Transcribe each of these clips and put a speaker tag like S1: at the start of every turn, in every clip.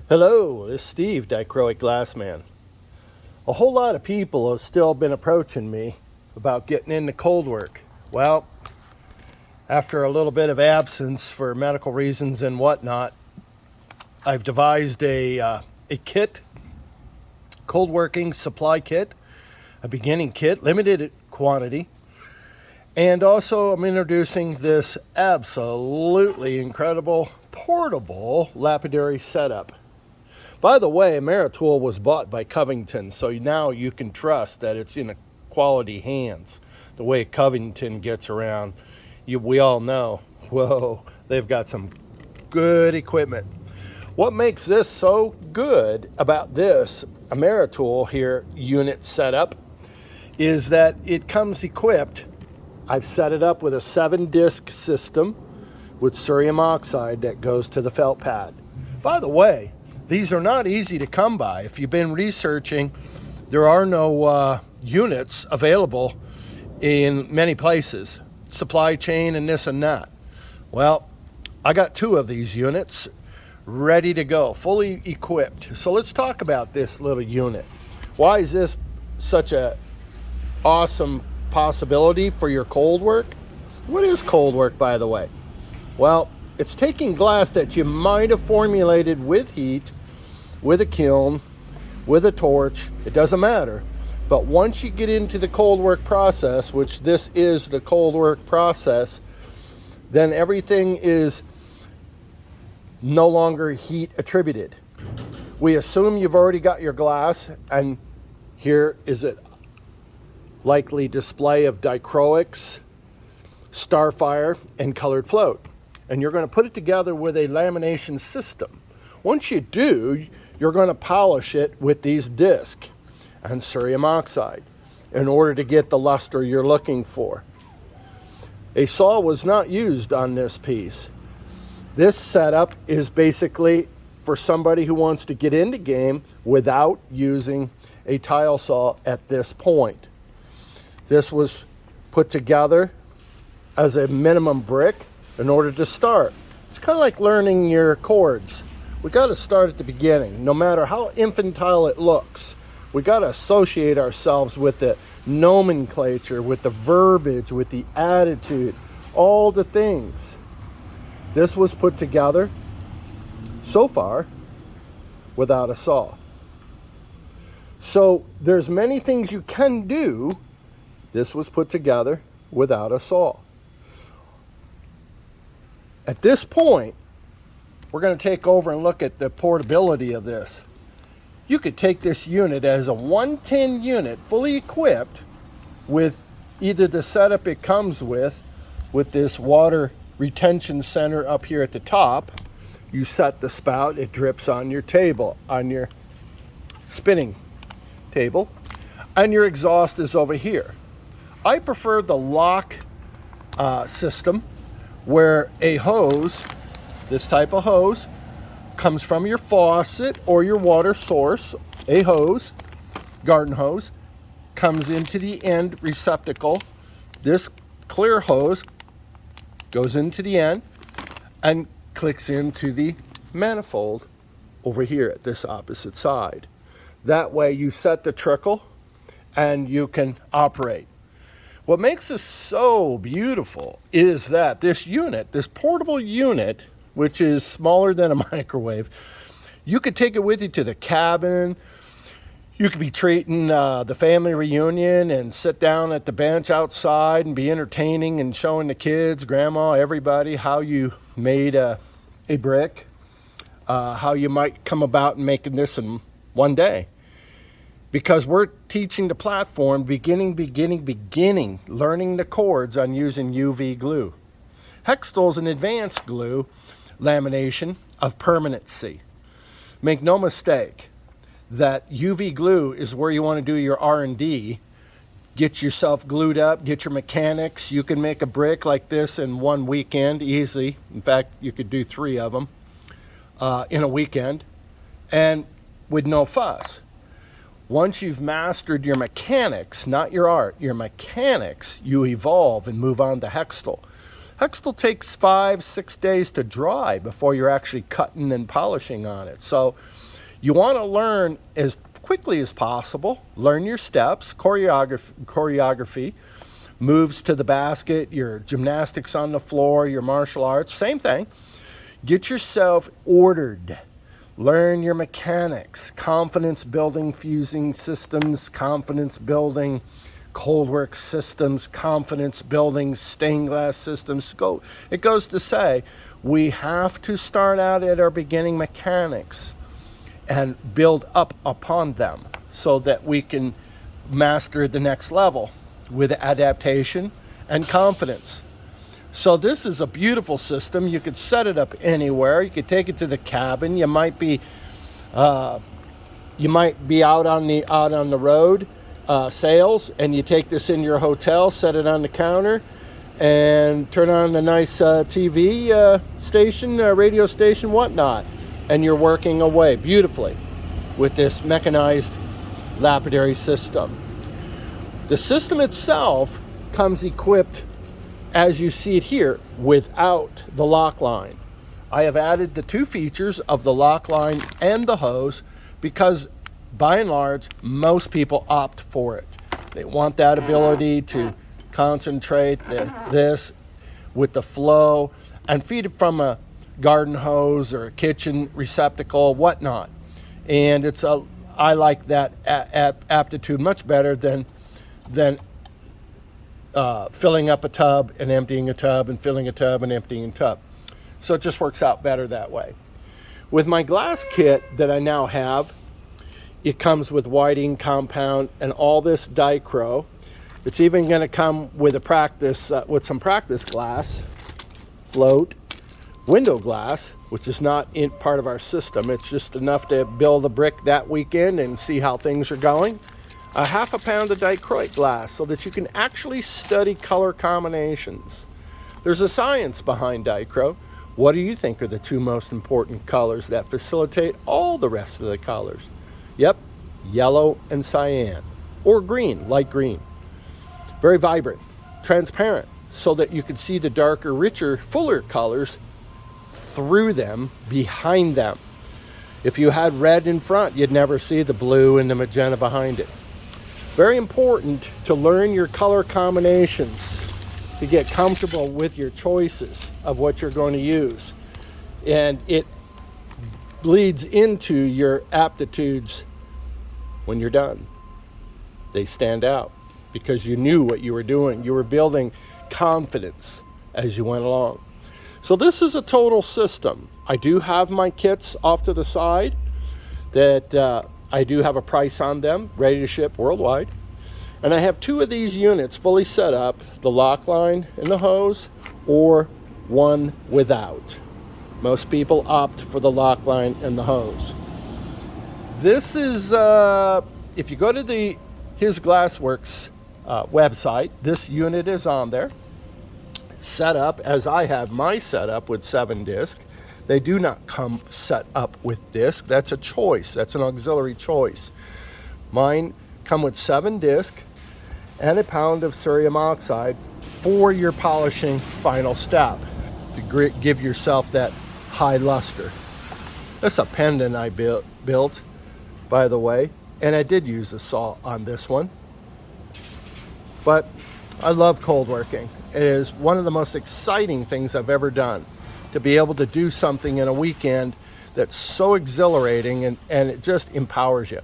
S1: Hello, this is Steve, Dichroic Glassman. A whole lot of people have still been approaching me about getting into cold work. Well, after a little bit of absence for medical reasons and whatnot, I've devised a kit, cold working supply kit, a beginning kit, limited quantity, and also I'm introducing this absolutely incredible portable lapidary setup. By the way, Ameritool was bought by Covington, so now you can trust that it's in quality hands. The way Covington gets around, we all know, whoa, they've got some good equipment. What makes this so good about this Ameritool here unit setup is that it comes equipped. I've set it up with a 7-disc system with cerium oxide that goes to the felt pad. By the way, these are not easy to come by. If you've been researching, there are no units available in many places, supply chain and this and that. Well, I got 2 of these units ready to go, fully equipped. So let's talk about this little unit. Why is this such a awesome possibility for your cold work? What is cold work, by the way? Well, it's taking glass that you might have formulated with heat, with a kiln, with a torch, it doesn't matter. But once you get into the cold work process, which this is the cold work process, then everything is no longer heat attributed. We assume you've already got your glass, and here is a likely display of Dichroics, Starfire, and colored float. And you're going to put it together with a lamination system. Once you do, you're going to polish it with these discs and cerium oxide in order to get the luster you're looking for. A saw was not used on this piece. This setup is basically for somebody who wants to get into game without using a tile saw at this point. This was put together as a minimum brick in order to start. It's kind of like learning your chords. We got to start at the beginning, no matter how infantile it looks. We got to associate ourselves with the nomenclature, with the verbiage, with the attitude, all the things. This was put together so far without a saw. So there's many things you can do. This was put together without a saw. At this point, we're going to take over and look at the portability of this. You could take this unit as a 110 unit, fully equipped with either the setup it comes with this water retention center up here at the top. You set the spout, it drips on your table, on your spinning table, and your exhaust is over here. I prefer the lock system where a hose, this type of hose, comes from your faucet or your water source. A hose, garden hose, comes into the end receptacle. This clear hose goes into the end and clicks into the manifold over here at this opposite side. That way you set the trickle and you can operate. What makes this so beautiful is that this unit, this portable unit, which is smaller than a microwave, you could take it with you to the cabin. You could be treating the family reunion and sit down at the bench outside and be entertaining and showing the kids, grandma, everybody how you made a brick, how you might come about making this in one day. Because we're teaching the platform beginning, learning the chords on using UV glue. Hextol is an advanced glue lamination of permanency. Make no mistake that UV glue is where you want to do your R&D. Get yourself glued up, get your mechanics. You can make a brick like this in one weekend easily. In fact, you could do 3 of them in a weekend and with no fuss. Once you've mastered your mechanics, not your art, your mechanics, you evolve and move on to Hextol. Hextile takes 5-6 days to dry before you're actually cutting and polishing on it. So you want to learn as quickly as possible. Learn your steps, choreography, moves to the basket, your gymnastics on the floor, your martial arts, same thing. Get yourself ordered. Learn your mechanics, confidence building fusing systems, confidence building cold work systems, confidence building stained glass systems. It goes to say we have to start out at our beginning mechanics and build up upon them so that we can master the next level with adaptation and confidence. So this is a beautiful system. You could set it up anywhere. You could take it to the cabin. You might be out on the road, sales, and you take this in your hotel, set it on the counter, and turn on the nice TV station, radio station, whatnot, and you're working away beautifully with this mechanized lapidary system. The system itself comes equipped, as you see it here, without the lock line. I have added the 2 features of the lock line and the hose because by and large, most people opt for it. They want that ability to concentrate this with the flow and feed it from a garden hose or a kitchen receptacle, whatnot. And I like that aptitude much better than filling up a tub and emptying a tub and filling a tub and emptying a tub. So it just works out better that way. With my glass kit that I now have, it comes with whiting compound and all this Dichroic. It's even going to come with with some practice glass, float, window glass, which is not part of our system. It's just enough to build a brick that weekend and see how things are going. A half a pound of Dichroic glass so that you can actually study color combinations. There's a science behind Dichroic. What do you think are the 2 most important colors that facilitate all the rest of the colors? Yep, yellow and cyan, or green, light green. Very vibrant, transparent, so that you can see the darker, richer, fuller colors through them, behind them. If you had red in front, you'd never see the blue and the magenta behind it. Very important to learn your color combinations to get comfortable with your choices of what you're going to use. And it bleeds into your aptitudes when you're done. They stand out because you knew what you were doing. You were building confidence as you went along. So this is a total system. I do have my kits off to the side that I do have a price on them, ready to ship worldwide. And I have 2 of these units fully set up, the lock line and the hose, or one without. Most people opt for the lock line and the hose. This is, if you go to his Glassworks website, this unit is on there. Set up as I have my setup with 7 discs. They do not come set up with disc. That's a choice. That's an auxiliary choice. Mine come with 7 discs and a pound of cerium oxide for your polishing final step to give yourself that high luster. That's a pendant I built, by the way, and I did use a saw on this one. But I love cold working. It is one of the most exciting things I've ever done, to be able to do something in a weekend that's so exhilarating and it just empowers you.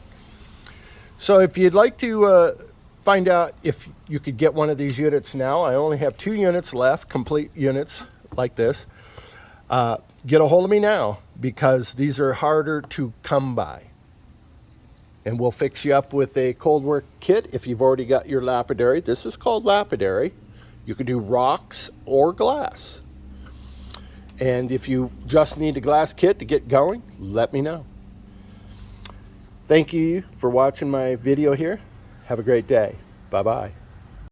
S1: So if you'd like to find out if you could get one of these units now, I only have 2 units left, complete units like this. Get a hold of me now because these are harder to come by. And we'll fix you up with a cold work kit if you've already got your lapidary. This is called lapidary. You can do rocks or glass. And if you just need a glass kit to get going, let me know. Thank you for watching my video here. Have a great day. Bye-bye.